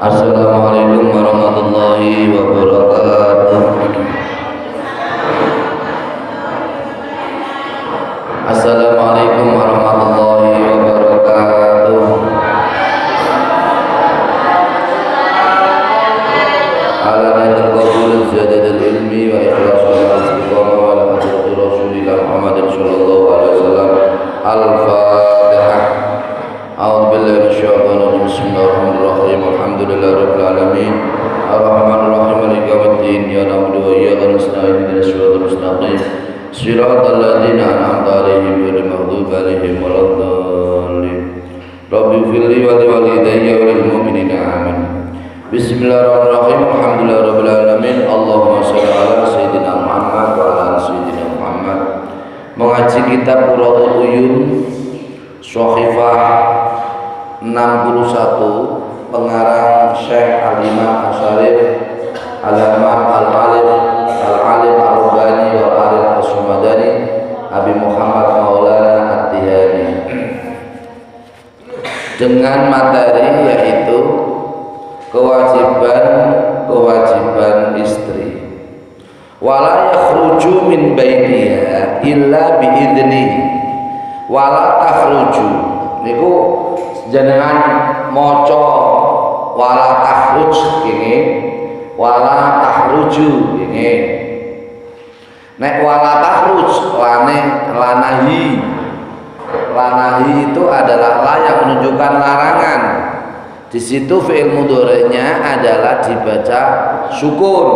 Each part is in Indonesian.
Assalamualaikum warahmatullahi wabarakatuh. Assalamualaikum warahmatullahi wabarakatuh. Ala nail qabul ziyadatul ilmi wa ikhlasul istiqamah wa ala hadirat Rasulillah Muhammadin sallallahu alaihi wasallam. Al-Fatihah. A'udzu billahi minasyaitonir rajim. Bismillahirrahmanirrahim. Alhamdulillahirabbil alamin. Arrahmanir rahim. Maliki yaumiddin. Ya na'budu wa iyyaka nasta'in. Ihdinas siratal mustaqim. Siratal ladzina an'amta 'alaihim ghairil maghdubi 'alaihim waladdallin. Rabbi ighfirli wa li walidayya wa lil mu'minina amin. Bismillahirrahmanirrahim. Alhamdulillahirabbil alamin. Allahumma shalli ala sayyidina Muhammad wa ala ali sayyidina Muhammad. Mengaji kitab Qurratul Uyun Shahifah 61 pengarang Syekh Al-Imam Asyarif Al-Imam Al-Alim Al-Rabbani wal Arif As-Sumadani Abi Muhammad Maulana At-Tihani, dengan materi yaitu kewajiban istri. Wala yakhruju min baitiha illa biidnihi wala takhruju niku jenengan maca wala takhruj ini wala tahruju ini. Nek wala takhruj lanahi itu adalah la yang menunjukkan larangan. Di situ fi'il mudhari'nya adalah dibaca sukun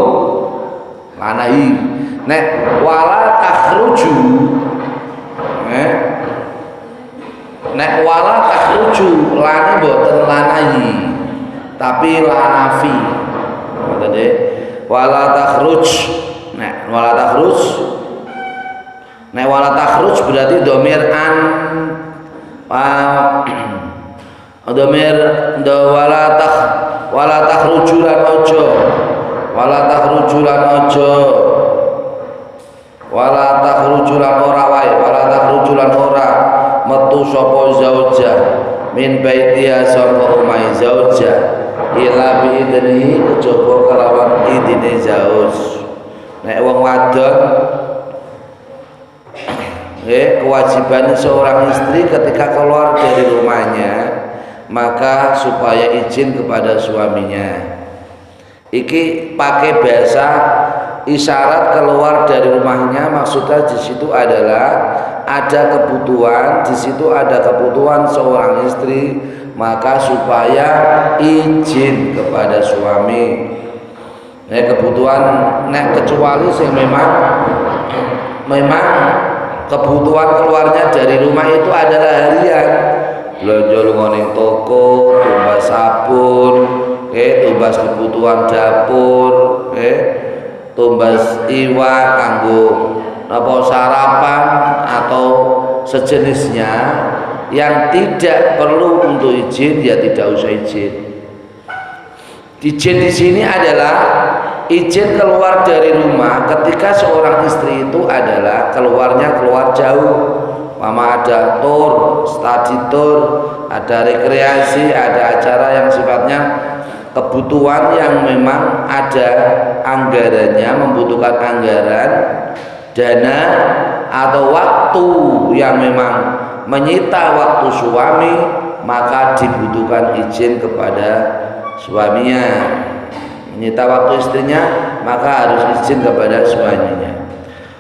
lanahi. Nek wala takhruju nek wala takhruju lane boten lanahi tapi lanafi. Tadi wala takhruj nek wala takhruj berarti domir an domir do wala takhruju lan ojo wala takhruju lan ojo wala takhruju lan ora wae wala takhruju lan ora metu sapa zaujah min baitiha sapa omahe zaujah ila bi idnihi kejaba kelawan idine zauj. Nek wong wadon kewajiban seorang istri ketika keluar dari rumahnya maka supaya izin kepada suaminya. Iki pakai bahasa isyarat keluar dari rumahnya, maksudnya di situ adalah ada kebutuhan, di situ ada kebutuhan seorang istri, maka supaya izin kepada suami. Nah, kebutuhan kecuali sing memang kebutuhan keluarnya dari rumah itu adalah harian. Belanja lunga toko, tumbas sabun, tumbas kebutuhan dapur, tumbas iwak kanggo apa sarapan atau sejenisnya yang tidak perlu untuk izin, ya tidak usah izin. Izin di sini adalah izin keluar dari rumah ketika seorang istri itu adalah keluar jauh. Mama ada tour, study tour, ada rekreasi, ada acara yang sifatnya kebutuhan yang memang ada anggarannya, membutuhkan anggaran, dana atau waktu yang memang menyita waktu suami, maka dibutuhkan izin kepada suaminya. Menyita waktu istrinya, maka harus izin kepada suaminya.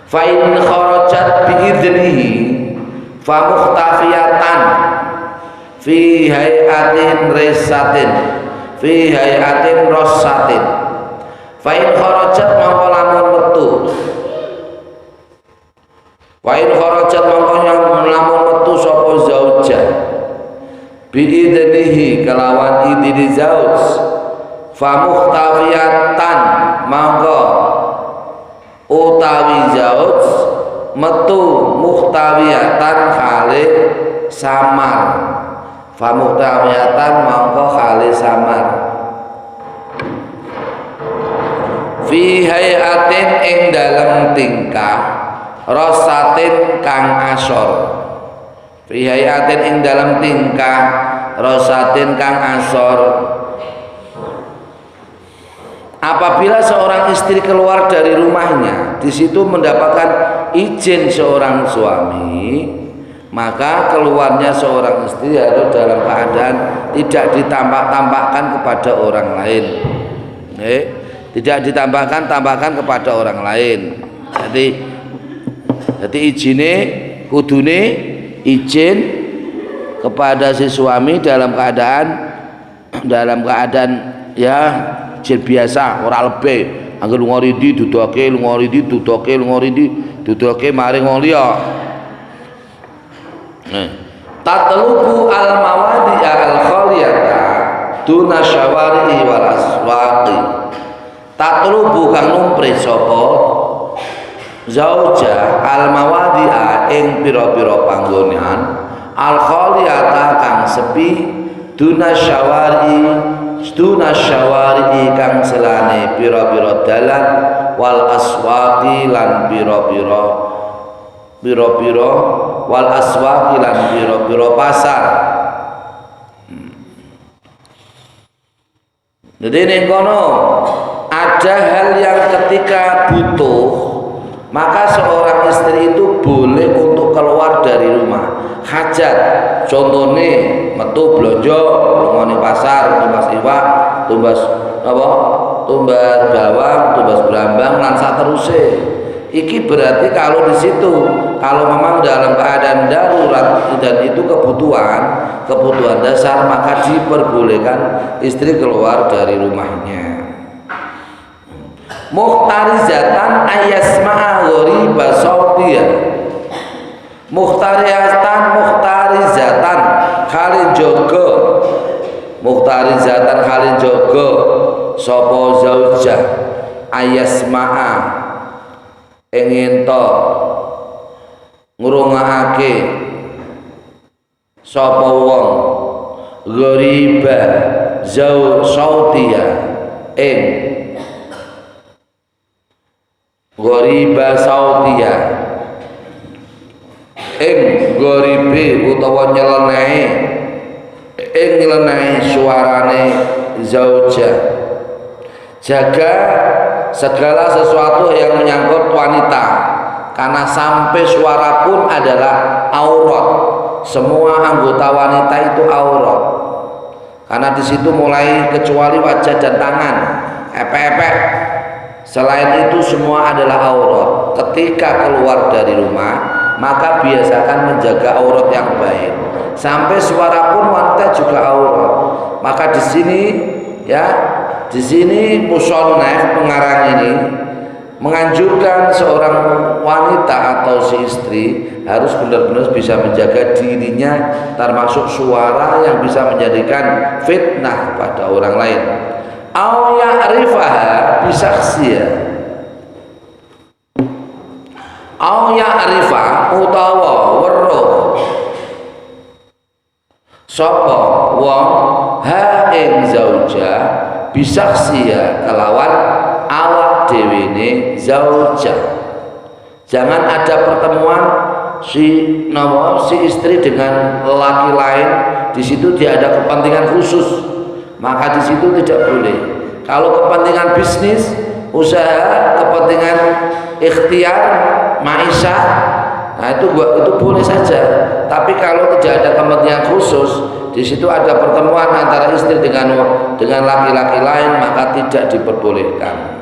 Fa in kharajat bi idnihi fa muhtafiyatan fi hayatin risatin fi hayatin rosatin. Fa in kharajat mongko lamun metu wa in kharajat mongko lamun metu sapa zaujah bi idnihi kelawan idini zauj fa muhtafiyatan mongko utawi zauj metu muhtawiyatan khali samar fa muhtawiyatan mongko khali samar fi hayatin ing dalem tingkah rosatin kang asor fi hayatin ing dalem tingkah rosatin kang asor Apabila seorang istri keluar dari rumahnya, di situ mendapatkan izin seorang suami, maka keluarnya seorang istri harus dalam keadaan tidak ditambahkan kepada orang lain. Tidak ditambahkan kepada orang lain. Jadi izinnya kudune izin kepada si suami dalam keadaan ya izin biasa, ora lebih. Angger lunga ridi dudoke maring wong liya. Tatlubu al mawadi al khaliyata duna syawari wal aswaqi. Tatlubu kang numpri sapa zauja al mawadi'a ing pira-pira panggonan al khaliyata kang sepi duna syawari kang selane pira-pira dalan wal aswaqi lan pira-pira wal aswaqi lan pira-pira pasar. Jadi ning kono ada hal yang ketika butuh, maka seorang istri itu boleh untuk keluar dari rumah. Hajat, contohnya metu blonjo, lunga ning pasar, tumbas iwak, tumbas bawang, tumbas brambang lan sateruse. Iki berarti kalau di situ, kalau memang dalam keadaan darurat dan itu kebutuhan dasar, maka diperbolehkan istri keluar dari rumahnya. Mukhtarizatan ayasma'a ghoriba sautiyah. Mukhtarizatan khalin jogo sapa zaujah ayasma'a ingin to ngrungokake sapa wong ghoriba sautiyah ing ghoriba sautiyah ing ghoribe utawa nyeleneh suarane zaujah. Jaga segala sesuatu yang menyangkut wanita, karena sampai suara pun adalah aurat. Semua anggota wanita itu aurat, karena di situ mulai kecuali wajah dan tangan, epek-epek. Selain itu semua adalah aurat. Ketika keluar dari rumah, maka biasakan menjaga aurat yang baik. Sampai suara pun wanita juga aurat. Maka di sini musannaf pengarang ini menganjurkan seorang wanita atau si istri harus benar-benar bisa menjaga dirinya, termasuk suara yang bisa menjadikan fitnah pada orang lain. Au ya'rifaha bisakhsiyah, au ya'rifa utawa weruh sapa wong ha ing zaujah bisakhsiyah kelawan awak dhewene zaujah. Jangan ada pertemuan si istri dengan lelaki lain, di situ dia ada kepentingan khusus, maka di situ tidak boleh. Kalau kepentingan bisnis, usaha, kepentingan ikhtiar, maisha, nah itu boleh saja. Tapi kalau tidak ada kepentingan khusus, di situ ada pertemuan antara istri dengan laki-laki lain, maka tidak diperbolehkan.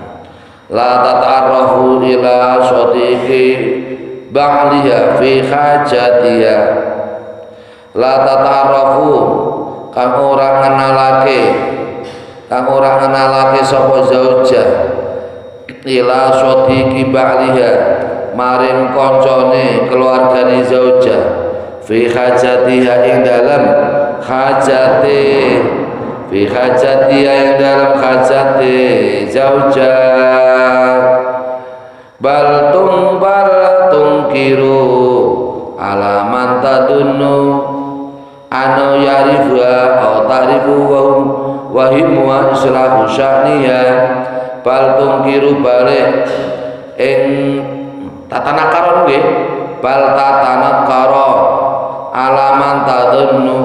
La tata'arrafu ila sadiqi ba'liha fi hajatiha. La tata'arrafu kang ora ngenalake sapa zaujah ila sadiqi ba'liha maring koncone keluargane zaujah fi hajatiha ing dalam hajate fi hajatiha ing dalam hajate zaujah bal tungkiru alaman tadunnu anu yarifuha au ta'rifu wa him wa islahu sya'niya bal tungkiru balik ing tatanakaron nggih bal tatanakara alaman tadunnu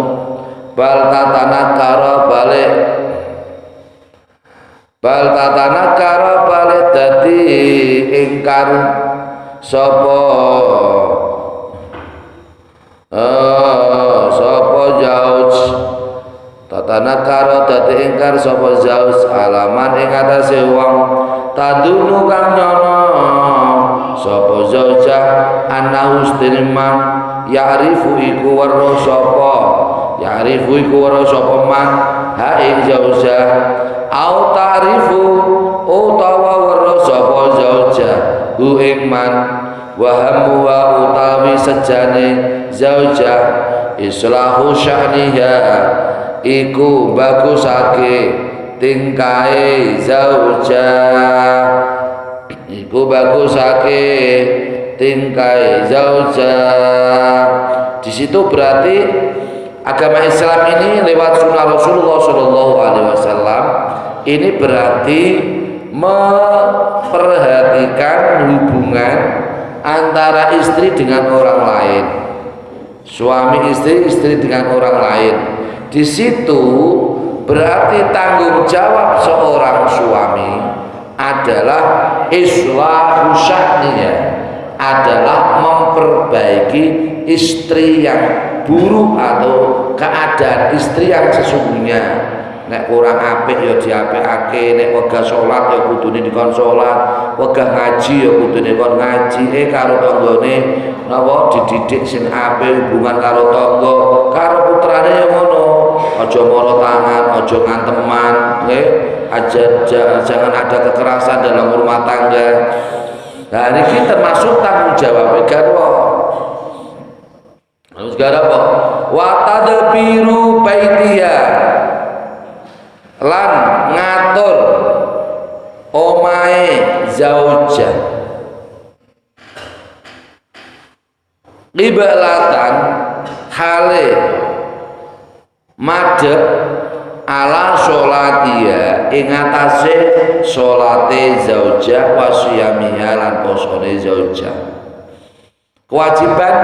bal tatanakara balik bal tatanakara balik dadi ingkar sapa zauj tatanakara dadi ingkar sapa zauj alaman ing atase wong tadunu kang nyono sapa zaujah ana ustinman ya'rifu iku weruh sapa ya'rifu iku weruh sapa man ha ing zaujah au ta'rifu utawa weruh sapa zaujah hu ing man wa hamu wa utawi sejane zaujah islahu sya'niha iku bagusake tingkae zaujah iku bagusake tingkai zaujah. Di situ berarti agama Islam ini lewat sunnah Rasulullah Shallallahu Alaihi Wasallam ini berarti memperhatikan hubungan antara istri dengan orang lain, suami istri, istri dengan orang lain. Di situ berarti tanggung jawab seorang suami adalah islahu sya'niya, adalah memperbaiki istri yang buruk atau keadaan istri yang sesungguhnya. Nek kurang apik ya diapikake, nek wegah salat ya kudune dikon salat, wegah ngaji ya kudune kon ngaji, karo tanggane napa dididik sing apik, hubungan karo tangga, karo putrane ya ngono. Aja moro tangan, aja nganteman, nggih. Jangan ada kekerasan dalam rumah tangga. Nah ini termasuk tanggung jawab garwa. Harus garwa apa? Wa tadbiru baitiya, lan ngatur omahe zaujah. Qiblatan hale madhep ala sholatia ing atase sholate zaujah wa siyamiha lan posone zaujah. Kewajiban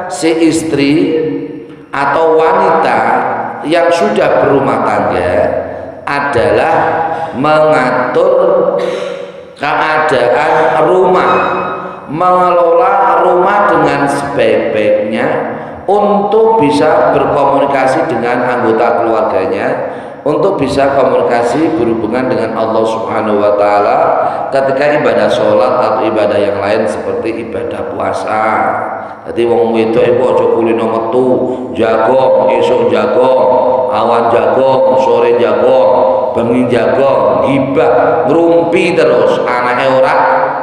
si istri atau wanita yang sudah berumah tangga adalah mengatur keadaan rumah, mengelola rumah dengan sebaik-baiknya untuk bisa berkomunikasi dengan anggota keluarganya, untuk bisa komunikasi berhubungan dengan Allah Subhanahu wa taala ketika ibadah sholat atau ibadah yang lain seperti ibadah puasa. Jadi wong wedok iku aja kulino metu, jagong, esuk jagong, awan jagong, sore jagong, bengi jagong, gibah, ngrumpi terus, anake ora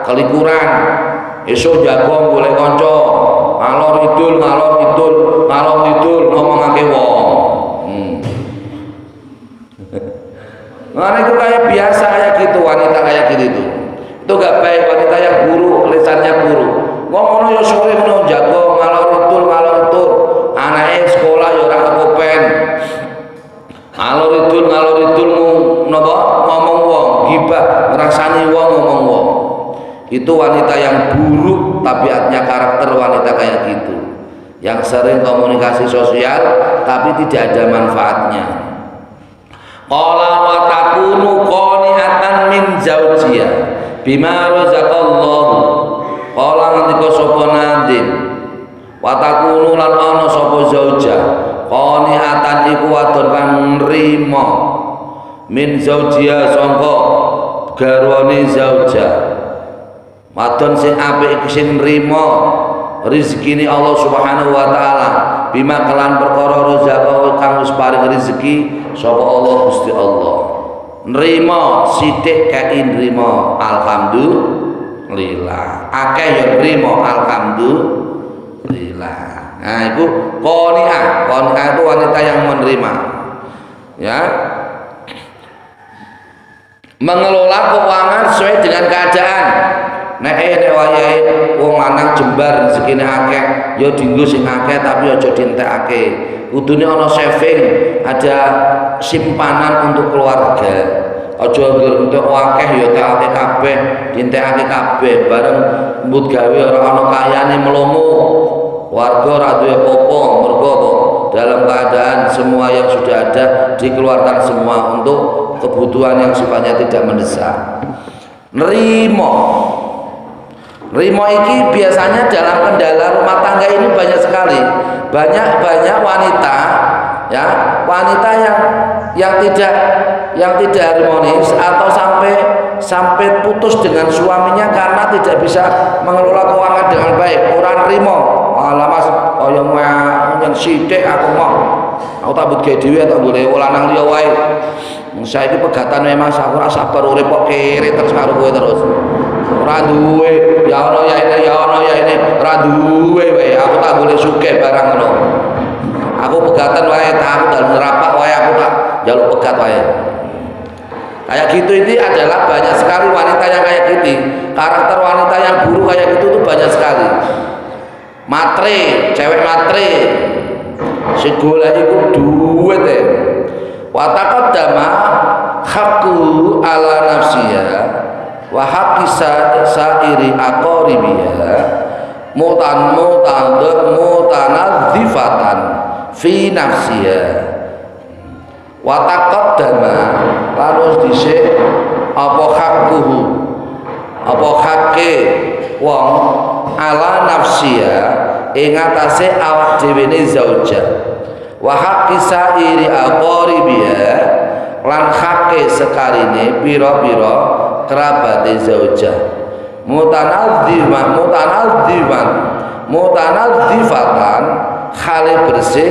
kelikuran. Esuk jagong boleh kanca, ngalor idul ngomongake wong. Nah itu kayak biasa kayak gitu, wanita kayak gitu itu gak baik. Wanita yang buruk, lisannya buruk, ngomong yo sore ngono jago ngalor idul, anake sekolah yo ora kepen, ngalor idul napa ngomong wong, gibah ngrasani wong, ngomong wong. Itu wanita yang buruk, tabiatnya, karakter wanita kayak gitu, yang sering komunikasi sosial tapi tidak ada manfaatnya. Qala wa takunu qani'atan min zaujiyah bima razaqallahu. Qala ngendika sapa Nadin, wa takunu lan ana sapa zaujah qani'atan iku wadon kang nrimo min zaujiyah sangka garwane zaujah. Wadon sing apik iku sing nrimo rezekine Allah Subhanahu wa taala bima kelan perkara rezeki kang wis paring rezeki sapa Allah Gusti Allah. Nrimo sithik kae nrimo alhamdulillah, akeh ya nrimo alhamdulillah. Nah iku qani'ah itu wanita yang menerima, ya, mengelola keuangan sesuai dengan keadaan. Nek wayahe wong lanang jembar rezekine akeh, ya dienggo sing akeh tapi aja dientekake. Kudune ana saving, ada simpanan untuk keluarga. Aja entuk akeh ya tekake kabeh, dientekake kabeh bareng mbut gawe ora ana kayane melomo. Warga ora duwe apa-apa, mergo dalam keadaan semua yang sudah ada dikeluarkan semua untuk kebutuhan yang sifatnya tidak mendesak. Nerimo iki biasanya dalam kendala rumah tangga ini banyak sekali, banyak wanita ya, wanita yang tidak harmonis atau sampai putus dengan suaminya karena tidak bisa mengelola keuangan dengan baik. Orang rimo, malah mas, yang sidik aku tak but gawe dhewe tak boleh lanang liya wae. Saiki pegatan memang aku ora sabar urip kok kere terus karo kowe terus. Ora duwe, ya ono ya ini, ora duwe wae. Aku tak boleh sugih barang ngono. Aku pegatan wae, tak dalem rapak wae, aku tak njaluk pegat wae. Kayak gitu ini adalah banyak sekali wanita yang kayak gitu. Karakter wanita yang buruk kayak gitu tuh banyak sekali. Matre, cewek matre. Si golek iku duit e. Wa taqaddama haqqu ala nafsiha wa haqqi sa'iri aqaribiha mutanadzifatan fi nafsiha. Wa taqaddama lalu dhisik apa haqquhu, apa hakke wong ala nafsiha ing atase awak dhewe ne zaujah, wa haqqi sa'iri aqaribiha lan hakke sekarine pira-pira kerabate zaujah, mutanadzifatan khale bersih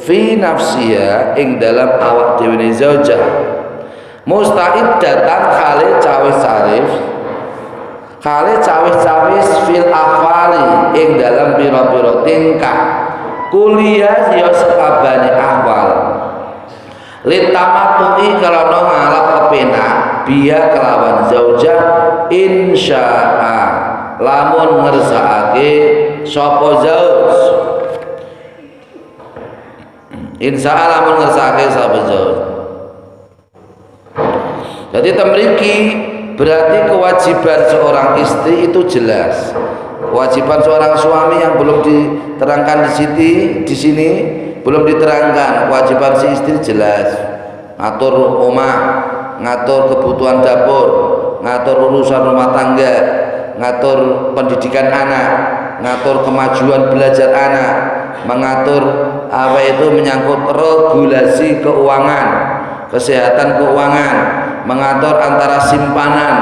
fi nafsiha ing dalam awak dhewe ne zaujah, musta'iddatan khale cawis fil ahwali ing dalam pira-pira tingkah kuliah ya sekabane ahwal litamatu'i karana ngalap kepenak biya kelawan zaujah insya'a lamun ngersakake sapa zauj, insya'a lamun ngersakake sapa zauj. Jadi temriki berarti kewajiban seorang istri itu jelas. Kewajiban seorang suami yang belum diterangkan di sini belum diterangkan. Kewajiban si istri jelas. Ngatur omah, ngatur kebutuhan dapur, ngatur urusan rumah tangga, ngatur pendidikan anak, ngatur kemajuan belajar anak, mengatur apa itu menyangkut regulasi keuangan, kesehatan keuangan, mengatur antara simpanan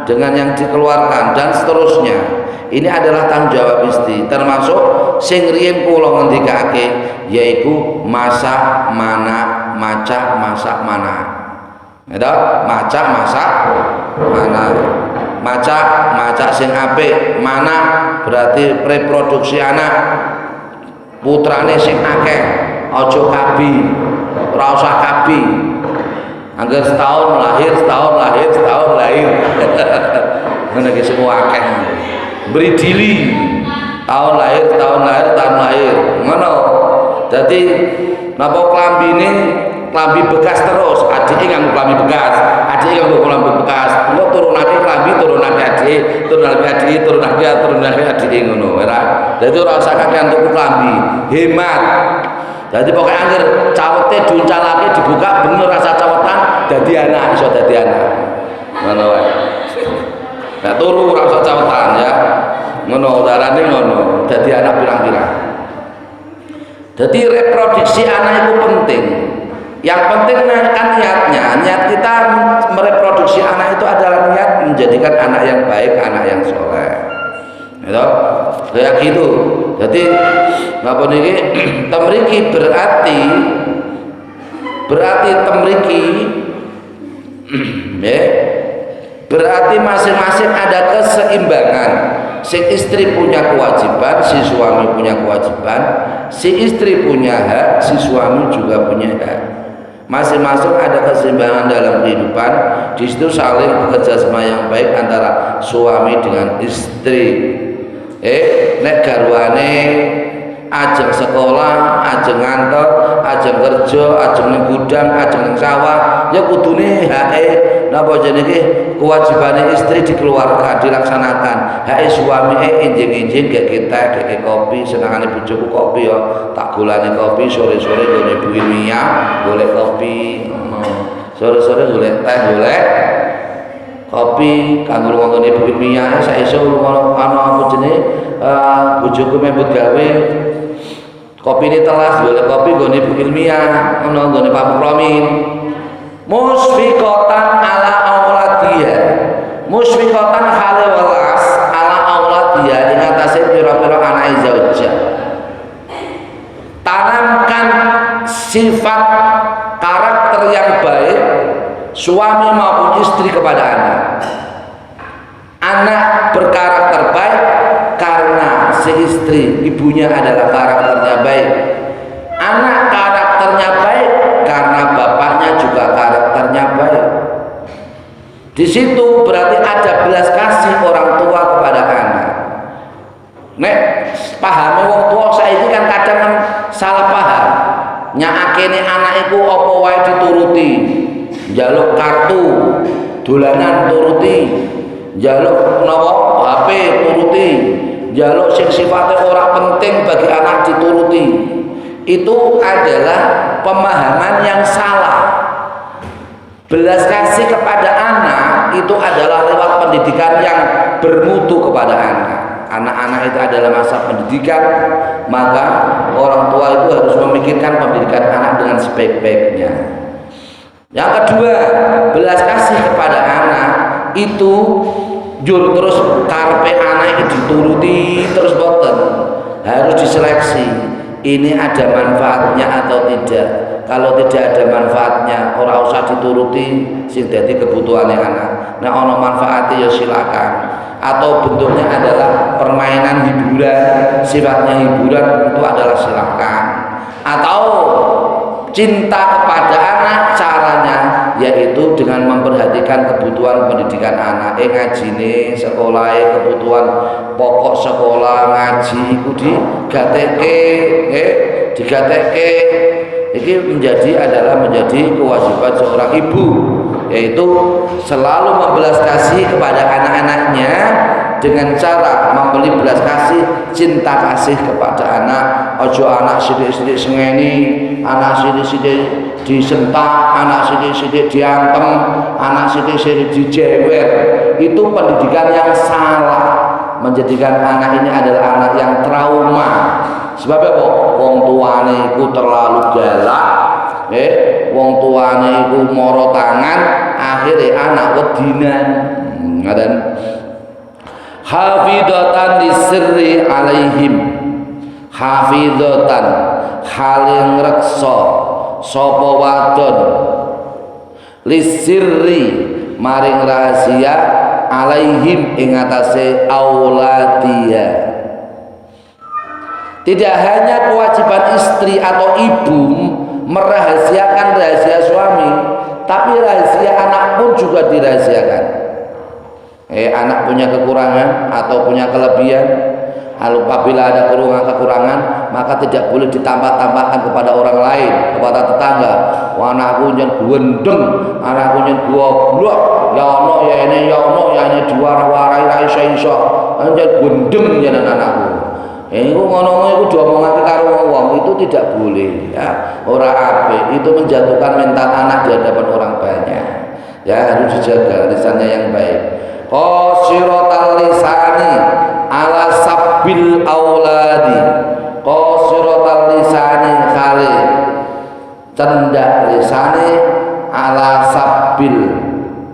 dengan yang dikeluarkan dan seterusnya. Ini adalah tanggung jawab istri, termasuk sing riyen kula ngendikake yaiku masak mana, masak masak mana. Ada masak masak mana, masak sing apik, mana berarti reproduksi anak, putrane sing akeh, aja kabi, ora usah kabi. Angger setahun lahir. Ngono ki semua akeh. Beri dili. Tahun lahir. Ngono. Dadi napa klambine klambi bekas terus, adike nganggo klambi bekas, engko turunake klambi, turunake adike ngono, ora. Dadi ora usah kakean tuku klambi, hemat. Jadi pokoknya angger cawete diuncalake dibuka bener rasa cawetan dadi anak, iso dadi anak. Ngono wae. Nek turu ora usah cawetan ya. Ngono darane ngono, dadi anak pirang-pirang. Jadi reproduksi anak itu penting. Yang penting kan niatnya. Niat kita mereproduksi anak itu adalah niat menjadikan anak yang baik, anak yang soleh. Gitu? Kayak gitu. Jadi napa niki temriki berarti temriki ya. Berarti masing-masing ada keseimbangan. Si istri punya kewajiban, si suami punya kewajiban, si istri punya hak, si suami juga punya hak. Masing-masing ada keseimbangan dalam kehidupan. Di situ saling bekerja sama yang baik antara suami dengan istri. Nek garwane ajeng sekolah, ajeng ngantor, ajeng kerja, ajeng ning gudang, ajeng ning sawah, ya kudune hae napa jenenge kewajibane istri dikeluarkan, dilaksanakan. Hae suami enjing-enjing gek kita gek kopi, senengane bojoku kopi ya, tak golani kopi sore-sore gone Bu Ilmiah, golek kopi. Sore-sore golek teh, golek kopi kanggo ngene Bu Ilmiah. Saesuk ana apa jenenge bojoku membut gawe kopi ini telas golek kopi gone Bu Ilmiah, ana gone Pak Mukramin. Musfiqatan ala auladiya, musfiqatan hale welas ala auladiya ing atase pira-pira anake zaujah. Tanamkan sifat karakter yang baik suami maupun istri kepada anak. Anak berkarakter baik karena si istri ibunya adalah karakternya baik. Anak karakternya baik karena bapaknya juga karakternya baik. Di situ berarti ada belas kasih orang tua kepada anak. Nek pahami wong tua saiki kan kadang kan salah paham. Nyakene anak iku apa wae dituruti. Njaluk kartu, dolanan turuti. Njaluk napa HP turuti. Njaluk sing sifate ora penting bagi anak dituruti. Itu adalah pemahaman yang salah. Belas kasih kepada anak itu adalah lewat pendidikan yang bermutu kepada anak. Anak-anak itu adalah masa pendidikan, maka orang tua itu harus memikirkan pendidikan anak dengan sebaik-baiknya. Yang kedua, belas kasih kepada anak itu jur terus karpe anak itu dituruti terus boten, harus diseleksi. Ini ada manfaatnya atau tidak. Kalau tidak ada manfaatnya, ora usah dituruti sing dadi kebutuhane anak. Nah, ono manfaatnya ya silakan. Atau bentuknya adalah permainan hiburan, sifatnya hiburan itu adalah silakan. Atau cinta kepada anak caranya yaitu dengan memperhatikan kebutuhan pendidikan anak. Ngajine sekolah, kebutuhan pokok sekolah ngaji iku digateke, digateke. Ini menjadi kewajiban seorang ibu, yaitu selalu membelas kasih kepada anak-anaknya dengan cara memberi belas kasih, cinta kasih kepada anak. Ojo anak sidik-sidik sengeni, anak sidik-sidik disentak, anak sidik-sidik diantem, anak sidik-sidik dijewer. Itu pendidikan yang salah, menjadikan anak ini adalah anak yang trauma. Sebabnya kok wong tuane iku terlalu galak, wong tuane iku moro tangan, akhirnya anak wedinan. Ngaten. Hafidatan disirri alaihim, hafidatan haling reksa sapa wadon lisirri maring rahasia alaihim ing atase auladiya. Tidak hanya kewajiban istri atau ibu merahasiakan rahasia suami, tapi rahasia anak pun juga dirahasiakan. Anak punya kekurangan atau punya kelebihan, apabila ada kekurangan maka tidak boleh ditambah-tambahkan kepada orang lain, kepada tetangga. Wah, anakku nyen gendeng, anakku nyen goblok, ya ono ya ini diwara-warai ra iso-iso. Nyen gendeng yen anakku. Iku ngono iku diomongake karo wong itu tidak boleh ya. Ora apik, itu menjatuhkan mental anak di hadapan orang banyak. Ya, harus dijaga lisannya yang baik. Qasiratal lisani ala sabbil auladi. Qasiratal lisani khali cendak lisane ala sabbil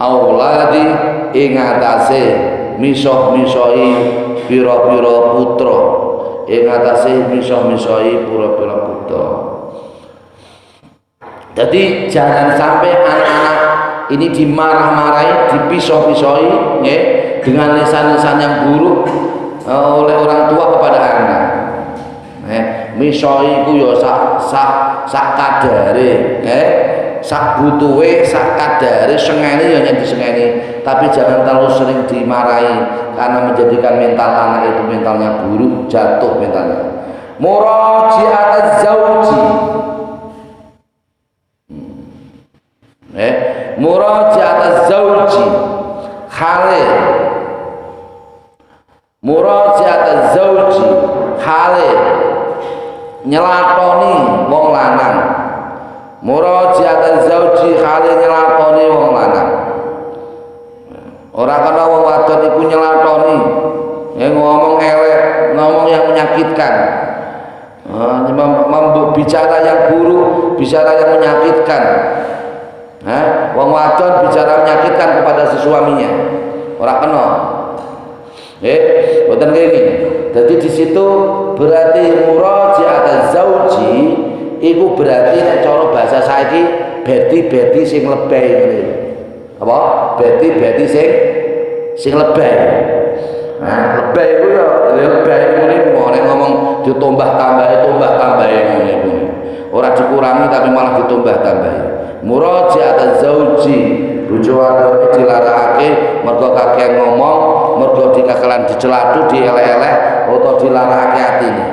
auladi ing atase misoh-misohi pira-pira putra, ing atase misoh-misohi pira-pira putra. Jadi jangan sampai anak-anak ini dimarah-marahi, dipisah-pisahi dengan lisan-lisan yang buruk oleh orang tua kepada anak. Misahi ku ya sak kadare, sak butuhe, sak kadare, sengeni ya yen disengeni, tapi jangan terlalu sering dimarahi karena menjadikan mental anak itu mentalnya buruk, jatuh mentalnya. Muraji'at zauji. Muraji'at zauji khale. Muraji'at zauji khale nyelatoni wong lanang. Muraji'at zauji khale nyelatoni wong lanang. Ora kena wong wadon iku nyelatoni ngomong elek, ngomong yang menyakitkan, bicara yang buruk, bicara yang menyakitkan. Wong wadon bicara menyakitkan kepada si suaminya, ora kena. Boten kene. Jadi di situ berarti muraji'at zauji iku berarti nek cara bahasa saiki beti-beti sing lebay ngene. Apa? Beti-beti sing lebay. Lebay iku ya lebay ngene nek ngomong ditombah-tambahi ngene iku. Ora dikurangi tapi malah ditombah-tambahi. Muraji'at zauji bojo wadone dilarakake mergo kakean ngomong, mergo dikakelan dicelatu, dielek-elek utawa dilarakake atine.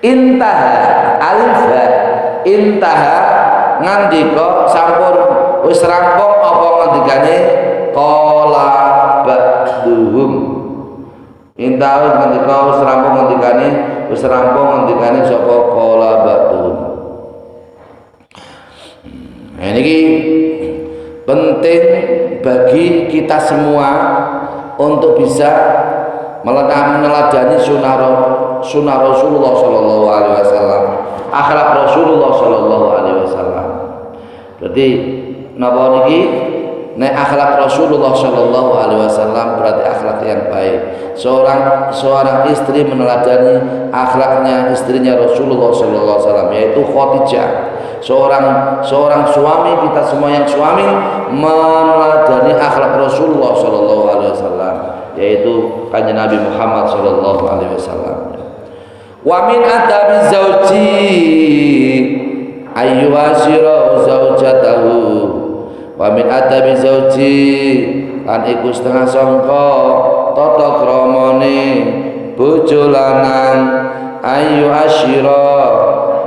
Intaha alif intaha ngandika sampun wis rampung apa ngendikane qala ba'duhum. Intaha ngandika wis rampung ngendikane sapa qala ba'duhum. Ini penting bagi kita semua untuk bisa meneladani sunnah Rasulullah Sallallahu Alaihi Wasallam, akhlak Rasulullah Sallallahu Alaihi Wasallam. Berarti napa niki? Nek akhlak Rasulullah Sallallahu Alaihi Wasallam berarti akhlak yang baik. Seorang istri meneladani akhlaknya istrinya Rasulullah Sallallahu Alaihi Wasallam, yaitu Khadijah. Seorang suami, kita semua yang suami meneladani akhlak Rasulullah Sallallahu Alaihi Wasallam, yaitu kanjeng Nabi Muhammad Sallallahu Alaihi Wasallam. Wa min adabi zauji ayyuhasira zaujatahu. Wa min adabi zauji lan iku setengah sangka tata kramane bojo lanang ayyuhasira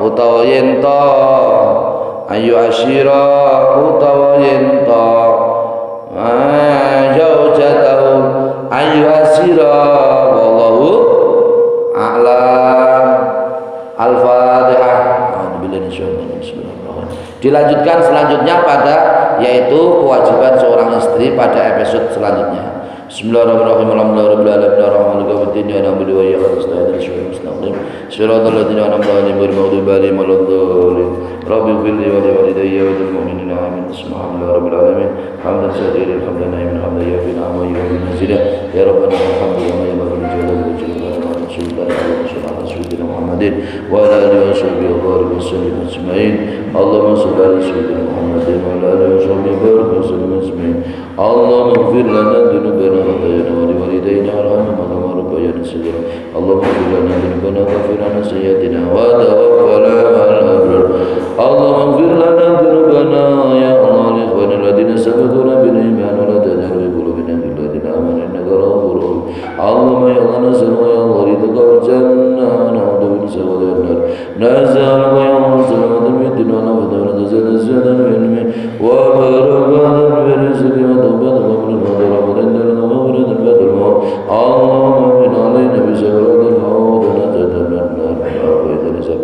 utawa yen to ayyuhasira utawa yen to zaujatahu ayyuhasira wallahu a'lam. Al-Fatihah. Dilanjutkan selanjutnya pada yaitu kewajiban seorang istri pada episode selanjutnya. Bismillahirrahmanirrahim. Alhamdulillahirabbil alamin arrahmanir rahim ya na'budu wa iyyaka nasta'in ihdinas siratal siratal ladzina an'amta 'alaihim ghairil maghdubi 'alaihim waladdallin. Rabbi ighfirli wa li walidayya wa lil mu'minina amin. Bismillahirrahmanirrahim alamin. Hamdan sadirin hamdan naimin hamdan yafi ni'ama wa yu'minu ya rabbana alhamdulillah wa la ilaha illa anta sayyidina Muhammadin wa ala alihi wa sahbihi wa barik wa sallim ajma'in. Allahumma shalli ala sayyidina Muhammadin wa ala alihi wa sahbihi wa barik wa sallim ajma'in. Allahumma ighfir lana dhunubana wa khatayana wa li walidayna warhamhuma kama rabbayana shaghira. Allahumma ighfir lana dhunubana wa ghfir lana sayyi'atina wa tawaffana ma'al abrar. Allahumma ighfir lana dhunubana ya Allah li ikhwanina alladhina sabaquna bil iman wa la taj'al fi qulubina ghillan lil ladzina amanu innaka ra'ufur rahim. Allahumma ya Allah nas'aluka ya Allah ridhaka wal jannah wa na'udzu bika min sawaa'il nar. Nas'aluka ya Allah salamatan fid din wa nafatan wa ziyadatan fil ilmi wa barakatan fil rizqi wa tawbatan wa min al-maghfirati wa maghfiratan ba'dal maut. Allahumma min alayna bi sabaratil maut wa najatan min nar wa afiyatan hisab.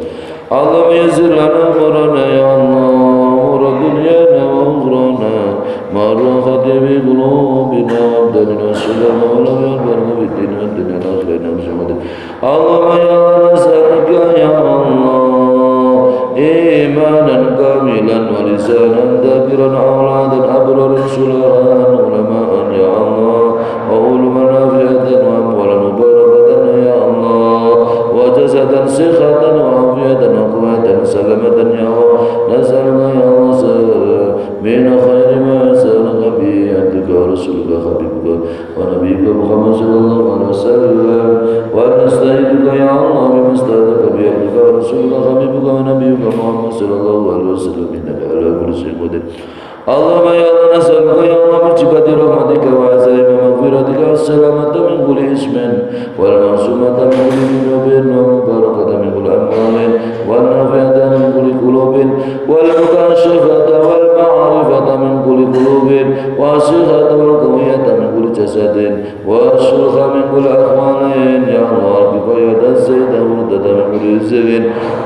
Allahumma yassir lana umurana ya Allah umur dunyana wa ukhrana marra khatibi qulubina wa abdalina sallallahu alaihi wa sallam bi din wa dunya wa akhirina Muhammad. Allahumma ya Allah nas'aluka ya Allah imanan kamilan wa lisanan dhakiran awladan abraran sulahan ulama'an ya Allah wa uluman nafi'atan wa amwalan mubarakatan ya Allah wa jasadan sikhatan wa afiyatan wa quwwatan salamatan ya Allah. Nas'aluka ya Allah min khairi ma sa'alaka bi abdika rasulika habibuka wa nabiyyuka Muhammad sallallahu alaihi wasallam wa nasta'inuka ya Allah bima sta'adaka bi abdika rasulika habibuka wa nabiyyuka Muhammad sallallahu alaihi wasallam innaka ala kulli shay'in qadir. Allahumma ya Allah nas'aluka ya Allah bi rahmatika wa azaima ومغفرتك والسلامة من كل اسم والمعصومة من كل ذنوب والمباركة من كل أموال والنافعة من كل قلوب والمكاشفة والمعرفة من كل قلوب والصحة والقوية من كل جسد والشرخ من كل أخوان يا الله بقية الزيت والردة من كل زغ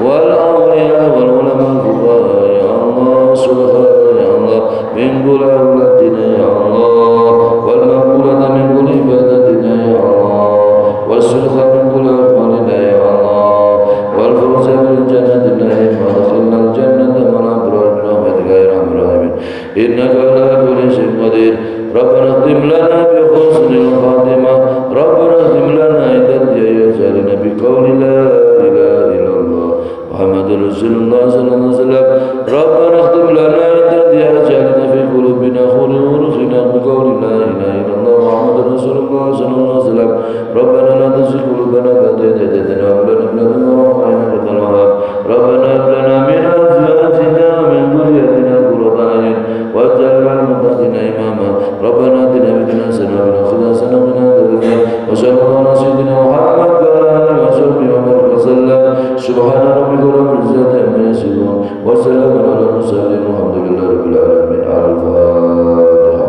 والأولياء والعلماء الفقهاء يا الله الصلحاء يا الله من كل أولادنا يا الله والمقبولة من كل عبادتنا يا الله والصلح من كل أقوالنا يا الله والفوز بالجنة النعيم وادخلنا الجنة مع الأبرار برحمتك يا أرحم الراحمين إنك على كل شيء قدير ربنا اختم لنا بحسن الخاتمة ربنا اختم لنا عدة يجعلنا بقول لا إله إلا الله محمد رسول الله صلى الله عليه وسلم ربنا اختم لنا عدة يجعلنا في قلوبنا خير ورزقنا بقول لا إله إلا الله محمد رسول الله صلى الله عليه وسلم ربنا لا تزغ قلوبنا بعد إذ هديتنا وهب لنا من لدنك رحمة إنك أنت الوهاب ربنا هب لنا من أزواجنا ومن ذريتنا قرة أعين واجعلنا للمتقين إماما ربنا آتنا في الدنيا حسنة وفي الآخرة حسنة وقنا عذاب النار وصلى الله على سيدنا محمد وعلى آله وصحبه وبارك وسلم سبحان ربك رب العزة عما يصفون وسلام على المرسلين والحمد لله رب العالمين على الفاتحة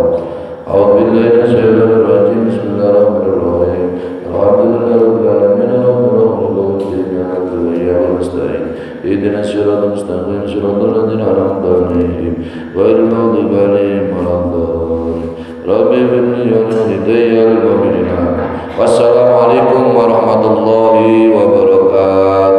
أعوذ بالله من الشيطان الرجيم بسم الله الرحمن الرحيم الحمد لله رب العالمين الرحمن الرحيم مالك يوم الدين إياك نستعين اهدنا الصراط المستقيم صراط الذين أنعمت عليهم غير المغضوب عليهم ولا الضالين رب اغفر لي ولوالدي وللمؤمنين والسلام عليكم ورحمة الله وبركاته.